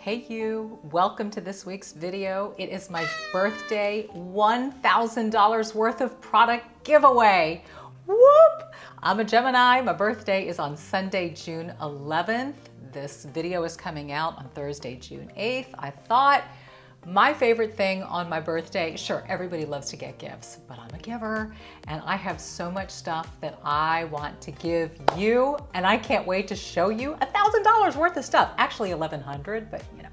Hey you, welcome to this week's video. It is my birthday $1,000 worth of product giveaway. Whoop! I'm a Gemini, my birthday is on Sunday, June 11th. This video is coming out on Thursday, June 8th. I thought my favorite thing on my birthday, sure, everybody loves to get gifts, but I'm a giver and I have so much stuff that I want to give you, and I can't wait to show you $1,000 worth of stuff. Actually 1,100, but you know,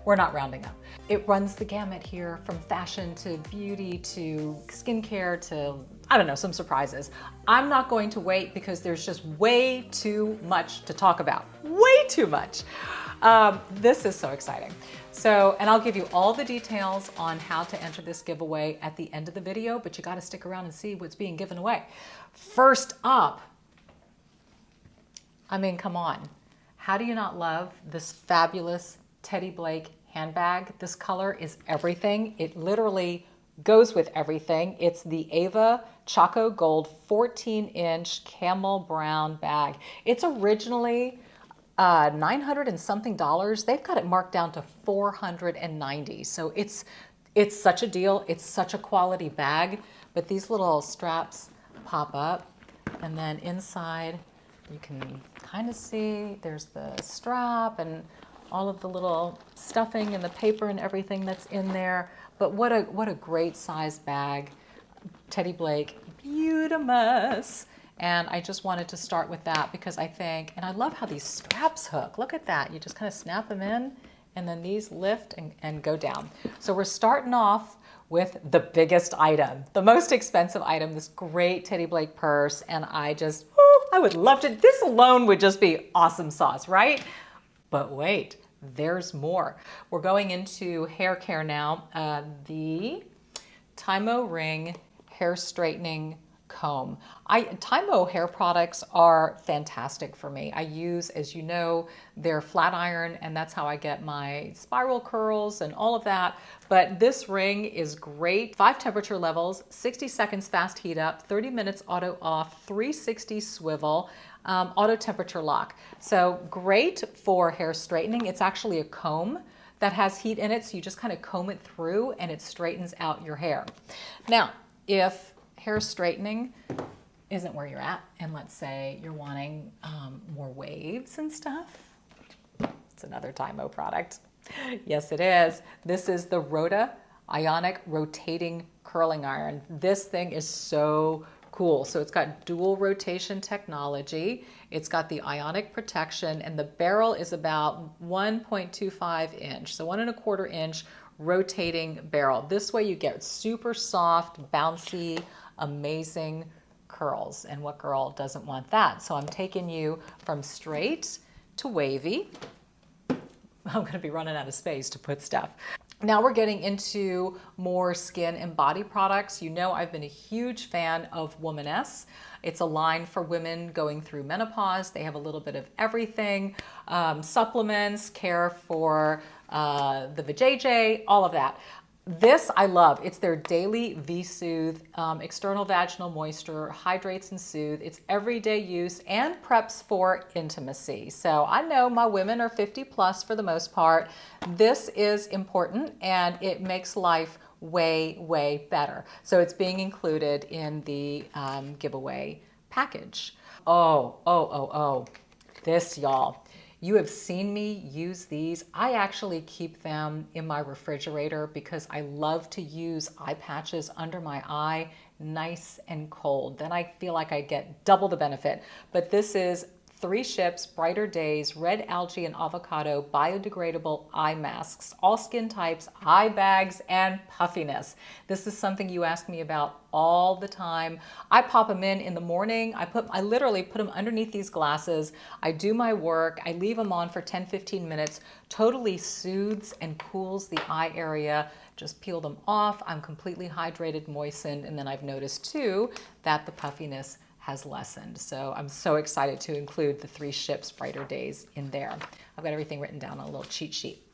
we're not rounding up. It runs the gamut here, from fashion to beauty to skincare to, I don't know, some surprises. I'm not going to wait because there's just way too much to talk about. Way too much. This is so exciting. So, and I'll give you all the details on how to enter this giveaway at the end of the video, but you got to stick around and see what's being given away. First up, I mean, come on. How do you not love this fabulous Teddy Blake handbag? This color is everything. It literally goes with everything. It's the Ava Choco Gold 14-inch camel brown bag. It's originally $900 and something. They've got it marked down to $490. So it's such a deal. It's such a quality bag. But these little straps pop up, and then inside you can kind of see there's the strap and all of the little stuffing and the paper and everything that's in there. But what a great size bag. Teddy Blake, beautimous. And I just wanted to start with that because I think, and I love how these straps hook. Look at that. You just kind of snap them in and then these lift and go down. So we're starting off with the biggest item, the most expensive item, this great Teddy Blake purse. And I would love to, this alone would just be awesome sauce, right? But wait, there's more. We're going into hair care now. The Tymo Ring hair straightening comb. Tymo hair products are fantastic for me. I use, as you know, their flat iron, and that's how I get my spiral curls and all of that. But this ring is great. 5 temperature levels, 60 seconds fast heat up, 30 minutes auto off, 360 swivel, auto temperature lock. So great for hair straightening. It's actually a comb that has heat in it, so you just kind of comb it through and it straightens out your hair. Now, if hair straightening isn't where you're at, and let's say you're wanting more waves and stuff, it's another Tymo product. Yes, it is. This is the Rhoda Ionic Rotating Curling Iron. This thing is so cool. So it's got dual rotation technology. It's got the ionic protection, and the barrel is about 1.25 inch, so 1.25 inch rotating barrel. This way you get super soft, bouncy, amazing curls. And what girl doesn't want that? So I'm taking you from straight to wavy. I'm going to be running out of space to put stuff. Now we're getting into more skin and body products. You know, I've been a huge fan of Womaness. It's a line for women going through menopause. They have a little bit of everything, supplements, care for the vajayjay, all of that. This I love. It's their daily V-Soothe, external vaginal moisture, hydrates and soothe. It's everyday use and preps for intimacy. So I know my women are 50 plus for the most part. This is important and it makes life way, way better. So it's being included in the giveaway package. Oh, this, y'all. You have seen me use these. I actually keep them in my refrigerator because I love to use eye patches under my eye, nice and cold. Then I feel like I get double the benefit. But this is 3 Ships Brighter Days Red Algae and Avocado Biodegradable Eye Masks, all skin types, eye bags, and puffiness. This is something you ask me about all the time. I pop them in the morning. I literally put them underneath these glasses. I do my work. I leave them on for 10-15 minutes. Totally soothes and cools the eye area. Just peel them off. I'm completely hydrated, moistened, and then I've noticed too that the puffiness has lessened. So I'm so excited to include the 3 Ships Brighter Days in there. I've got everything written down on a little cheat sheet.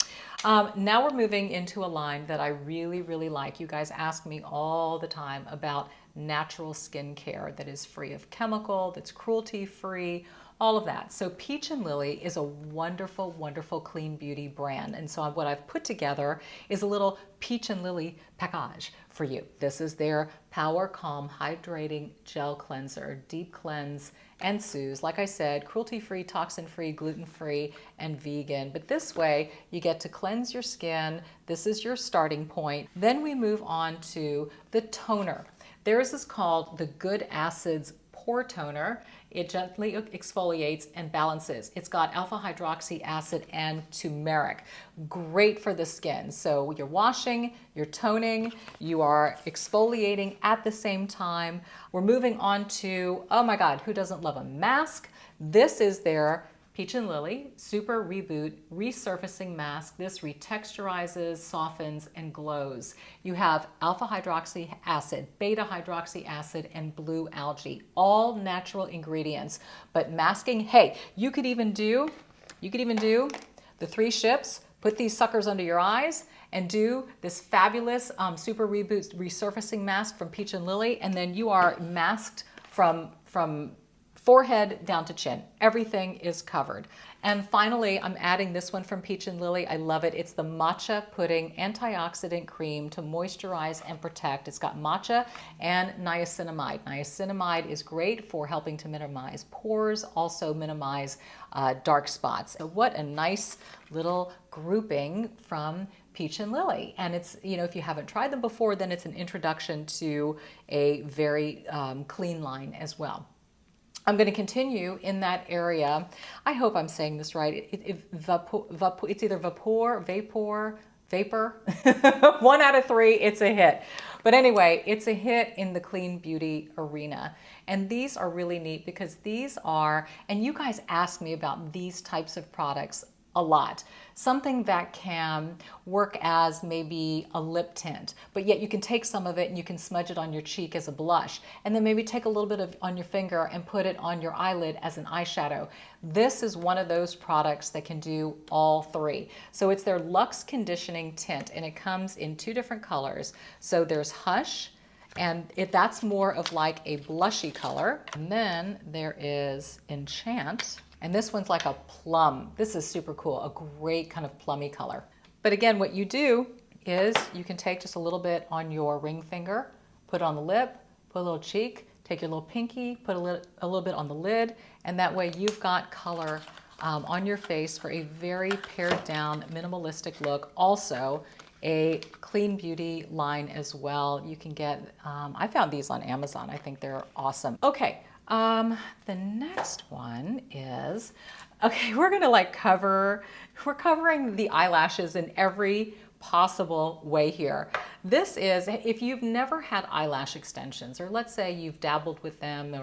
Now we're moving into a line that I really, really like. You guys ask me all the time about natural skincare that is free of chemical, that's cruelty-free, all of that. So Peach and Lily is a wonderful, wonderful clean beauty brand. And so what I've put together is a little Peach and Lily package for you. This is their Power Calm Hydrating Gel Cleanser, Deep Cleanse and Soothe. Like I said, cruelty-free, toxin-free, gluten-free, and vegan. But this way, you get to cleanse your skin. This is your starting point. Then we move on to the toner. Theirs is called the Good Acids Pore Toner. It gently exfoliates and balances. It's got alpha hydroxy acid and turmeric. Great for the skin. So you're washing, you're toning, you are exfoliating at the same time. We're moving on to, oh my God, who doesn't love a mask? This is their Peach and Lily Super Reboot Resurfacing Mask. This retexturizes, softens, and glows. You have alpha hydroxy acid, beta hydroxy acid, and blue algae, all natural ingredients. But masking, hey, you could even do the 3 ships, put these suckers under your eyes, and do this fabulous Super Reboot Resurfacing Mask from Peach and Lily, and then you are masked from forehead down to chin. Everything is covered. And finally, I'm adding this one from Peach and Lily. I love it. It's the Matcha Pudding Antioxidant Cream to moisturize and protect. It's got matcha and niacinamide. Niacinamide is great for helping to minimize pores, also minimize dark spots. So what a nice little grouping from Peach and Lily. And it's, you know, if you haven't tried them before, then it's an introduction to a very clean line as well. I'm going to continue in that area. I hope I'm saying this right. It's either vapor. 1 out of 3, it's a hit. But anyway, it's a hit in the clean beauty arena. And these are really neat because these are, and you guys ask me about these types of products a lot. Something that can work as maybe a lip tint, but yet you can take some of it and you can smudge it on your cheek as a blush, and then maybe take a little bit of on your finger and put it on your eyelid as an eyeshadow. This is one of those products that can do all 3. So it's their Luxe Conditioning Tint, and it comes in 2 different colors. So there's Hush, and that's more of like a blushy color. And then there is Enchant. And this one's like a plum. This is super cool, a great kind of plummy color. But again, what you do is you can take just a little bit on your ring finger, put it on the lip, put a little cheek, take your little pinky, put a little bit on the lid, and that way you've got color on your face for a very pared down, minimalistic look. Also, a clean beauty line as well. You can get, I found these on Amazon. I think they're awesome. Okay. The next one is, okay, we're covering the eyelashes in every possible way here. This is, if you've never had eyelash extensions, or let's say you've dabbled with them,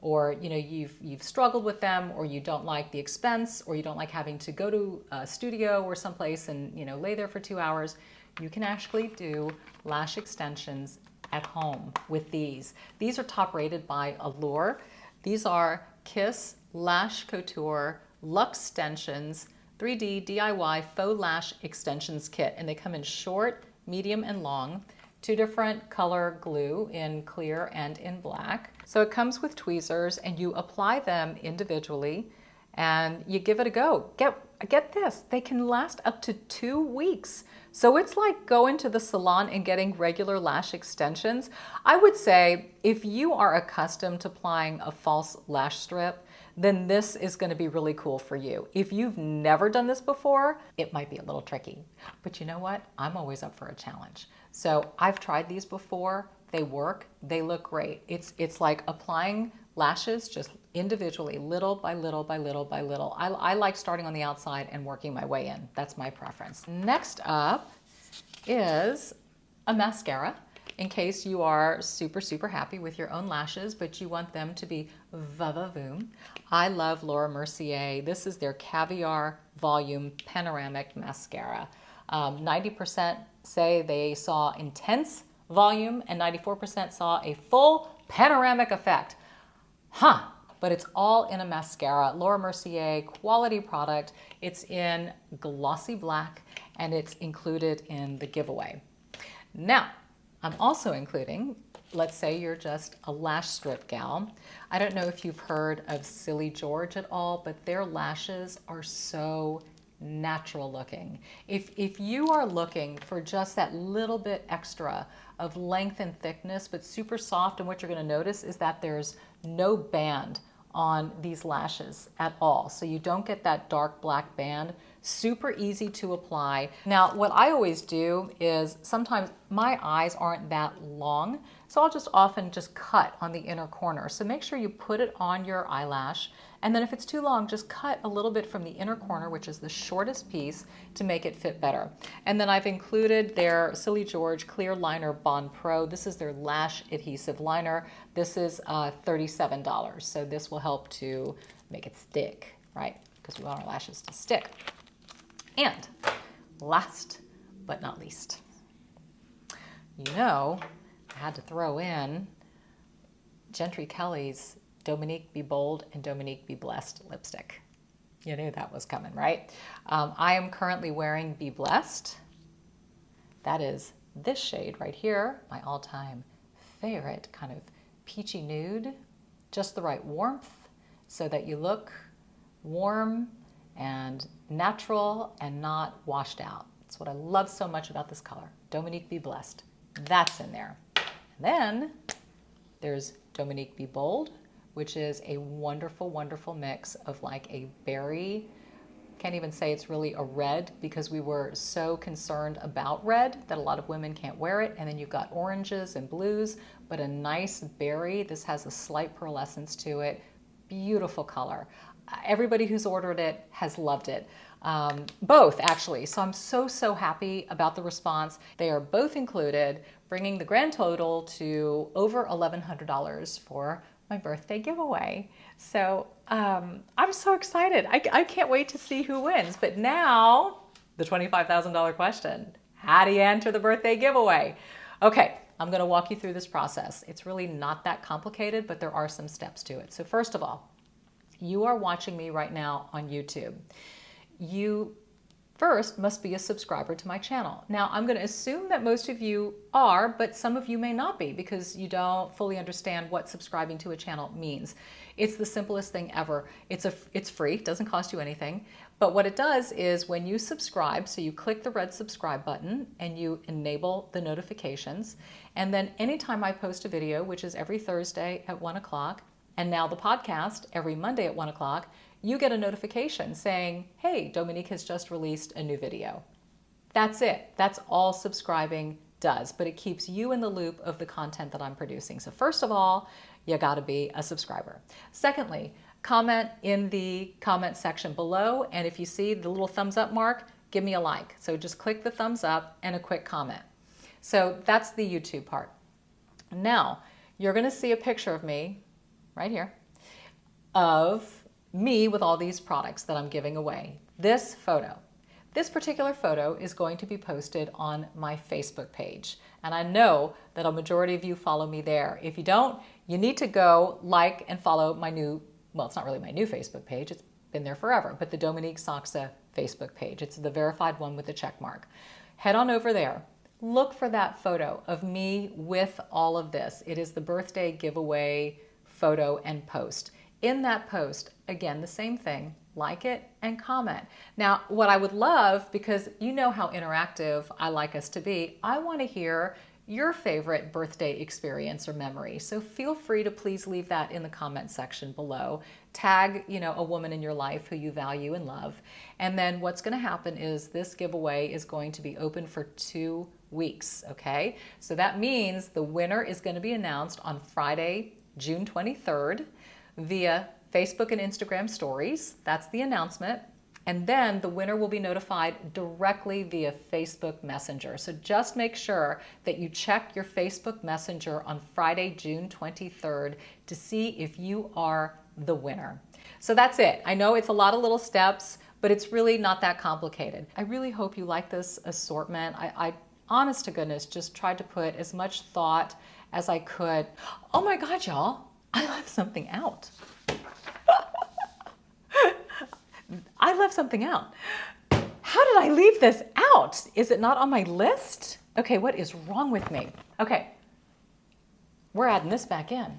or you know, you've struggled with them, or you don't like the expense, or you don't like having to go to a studio or someplace and, you know, lay there for 2 hours, you can actually do lash extensions at home with these. These are top rated by Allure. These are Kiss Lash Couture Luxe Extensions 3D DIY Faux Lash Extensions Kit, and they come in short, medium, and long. 2 different color glue in clear and in black. So it comes with tweezers, and you apply them individually and you give it a go. Get this, they can last up to 2 weeks. So it's like going to the salon and getting regular lash extensions. I would say if you are accustomed to applying a false lash strip, then this is going to be really cool for you. If you've never done this before, it might be a little tricky. But you know what? I'm always up for a challenge. So I've tried these before. They work. They look great. It's like applying lashes just individually, little by little by little by little. I like starting on the outside and working my way in. That's my preference. Next up is a mascara. In case you are super, super happy with your own lashes, but you want them to be va-va-voom. I love Laura Mercier. This is their Caviar Volume Panoramic Mascara. 90% say they saw intense volume and 94% saw a full panoramic effect. But it's all in a mascara. Laura Mercier, quality product. It's in glossy black and it's included in the giveaway. Now, I'm also including let's say you're just a lash strip gal. I don't know if you've heard of Silly George at all, but their lashes are so natural looking. If you are looking for just that little bit extra of length and thickness, but super soft, and what you're going to notice is that there's no band on these lashes at all. So you don't get that dark black band. Super easy to apply. Now, what I always do is sometimes my eyes aren't that long, so I'll just often just cut on the inner corner. So make sure you put it on your eyelash, and then if it's too long, just cut a little bit from the inner corner, which is the shortest piece, to make it fit better. And then I've included their Silly George Clear Liner Bond Pro. This is their lash adhesive liner. This is $37, so this will help to make it stick, right? Because we want our lashes to stick. And last but not least, you know, I had to throw in Gentry Kelly's Dominique Be Bold and Dominique Be Blessed lipstick. You knew that was coming, right? I am currently wearing Be Blessed. That is this shade right here, my all-time favorite, kind of peachy nude. Just the right warmth so that you look warm and natural and not washed out. That's what I love so much about this color. Dominique Be Blessed. That's in there. And then there's Dominique Be Bold, which is a wonderful, wonderful mix of like a berry. Can't even say it's really a red because we were so concerned about red that a lot of women can't wear it. And then you've got oranges and blues, but a nice berry. This has a slight pearlescence to it. Beautiful color. Everybody who's ordered it has loved it. Both actually. So I'm so happy about the response. They are both included, bringing the grand total to over $1,100 for my birthday giveaway. So I'm so excited. I can't wait to see who wins. But now the $25,000 question. How do you enter the birthday giveaway? Okay, I'm going to walk you through this process. It's really not that complicated, but there are some steps to it. So first of all, you are watching me right now on YouTube. You first must be a subscriber to my channel. Now, I'm going to assume that most of you are, but some of you may not be because you don't fully understand what subscribing to a channel means. It's the simplest thing ever. It's free, it doesn't cost you anything. But what it does is when you subscribe, so you click the red subscribe button and you enable the notifications. And then anytime I post a video, which is every Thursday at 1 o'clock, and now the podcast every Monday at 1 o'clock, you get a notification saying, hey, Dominique has just released a new video. That's it. That's all subscribing does, but it keeps you in the loop of the content that I'm producing. So first of all, you gotta be a subscriber. Secondly, comment in the comment section below, and if you see the little thumbs up mark, give me a like. So just click the thumbs up and a quick comment. So that's the YouTube part. Now, you're gonna see a picture of me right here, of me with all these products that I'm giving away. This particular photo is going to be posted on my Facebook page. And I know that a majority of you follow me there. If you don't, you need to go like and follow my new, well, it's not really my new Facebook page, it's been there forever, but the Dominique Sachse Facebook page. It's the verified one with the check mark. Head on over there. Look for that photo of me with all of this. It is the birthday giveaway photo and post. In that post, again, the same thing, like it and comment. Now, what I would love, because you know how interactive I like us to be, I want to hear your favorite birthday experience or memory. So feel free to please leave that in the comment section below. Tag, a woman in your life who you value and love. And then what's going to happen is this giveaway is going to be open for 2 weeks, okay? So that means the winner is going to be announced on Friday, June 23rd via Facebook and Instagram stories. That's the announcement. And then the winner will be notified directly via Facebook Messenger. So just make sure that you check your Facebook Messenger on Friday, June 23rd to see if you are the winner. So that's it. I know it's a lot of little steps, but it's really not that complicated. I really hope you like this assortment. I honest to goodness, just tried to put as much thought as I could. Oh my God, y'all. I left something out. I left something out. How did I leave this out? Is it not on my list? Okay, what is wrong with me? Okay. We're adding this back in.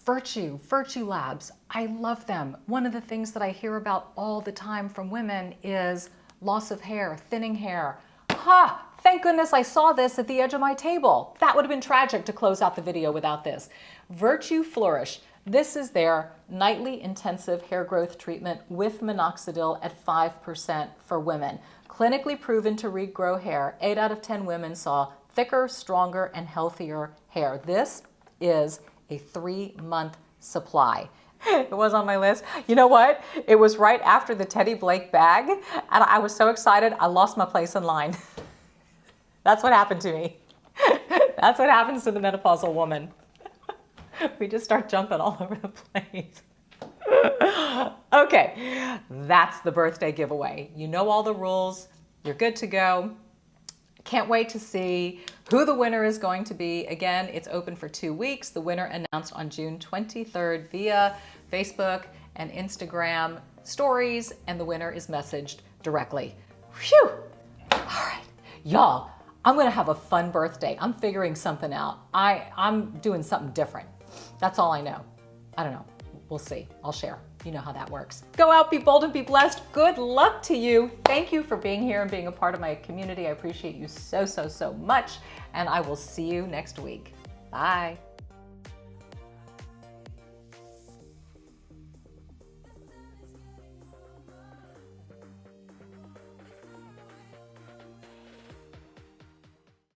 Virtue Labs. I love them. One of the things that I hear about all the time from women is loss of hair, thinning hair. Ha! Thank goodness I saw this at the edge of my table. That would have been tragic to close out the video without this. Virtue Flourish. This is their nightly intensive hair growth treatment with minoxidil at 5% for women. Clinically proven to regrow hair. 8 out of 10 women saw thicker, stronger, and healthier hair. This is a 3-month supply. It was on my list. You know what? It was right after the Teddy Blake bag, and I was so excited I lost my place in line. That's what happened to me. That's what happens to the menopausal woman. We just start jumping all over the place. Okay, that's the birthday giveaway. You know all the rules. You're good to go. Can't wait to see who the winner is going to be. Again, it's open for 2 weeks. The winner announced on June 23rd via Facebook and Instagram stories, and the winner is messaged directly. Phew! All right, y'all, I'm gonna have a fun birthday. I'm figuring something out. I'm doing something different. That's all I know. I don't know. We'll see. I'll share. You know how that works. Go out, be bold, and be blessed. Good luck to you. Thank you for being here and being a part of my community. I appreciate you so, so, so much. And I will see you next week. Bye.